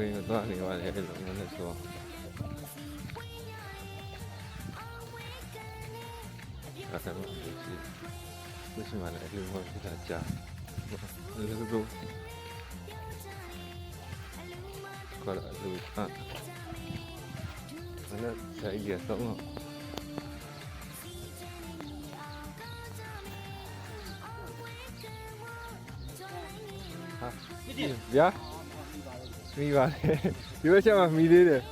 င်းကိုသွားနေပါတယ်လို့နည်းနည်းဆိုအဲ့ဒါမှမရှိမရှိမှလည်းလူမျိုးဖြစ်တာကြာလူတို့ခေါ်လာလူအဲ့ဒါဆိုင်ရတော့ဗျာမိပါတယ်ဒီဘက်ချက်မှာမိသေးတယ်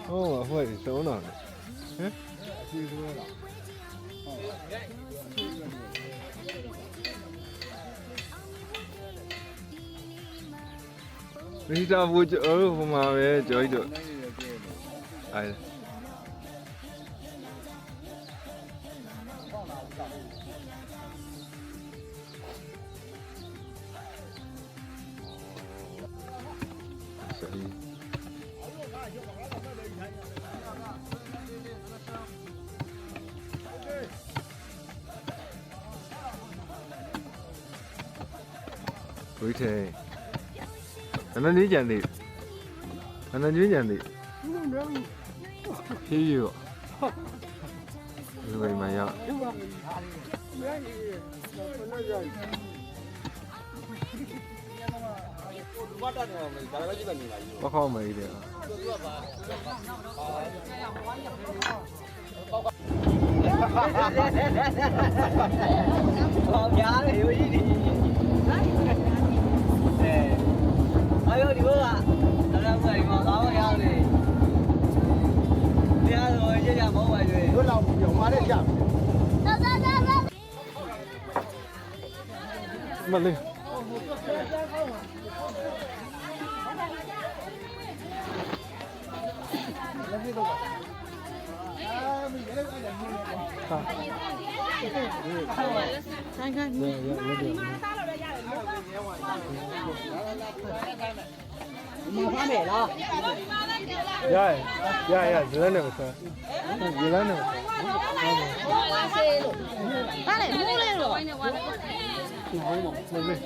ဟုတ်ပါဟုတ်ပြီသုံးတော့ဟမ်အစီအစဉ်တော့မိသားဘူးကျော်ဟိုမှာပဲကျော်ကြီးတို့အဲဝိထေအနည်းကြံသေးအနည်းကြံသေးဖြည်းရောဒီဘက်မှာရောက်ဘာခေါ်မလဲတဲ့好家的，有一点。哎呦，你说啊，咱俩不你妈啥玩意儿的？你还说这家没完的？有老有妈的家。မလေးဆိုင်ခိုင်းနေရလက်တယ်你方便了？ရဇလနဲ့ဆက်ဇလနဲ့ဘာလဲမိုးလေးတော့ဒီဘုံမလေး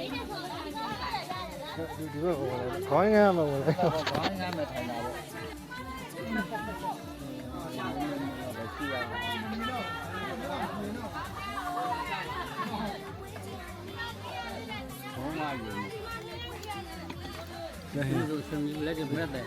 ဒီဘက်ခေါင်းငါမှာမလဲခေါင်းငါမှာထိုင်တာပေါ့လက်ကျမလက်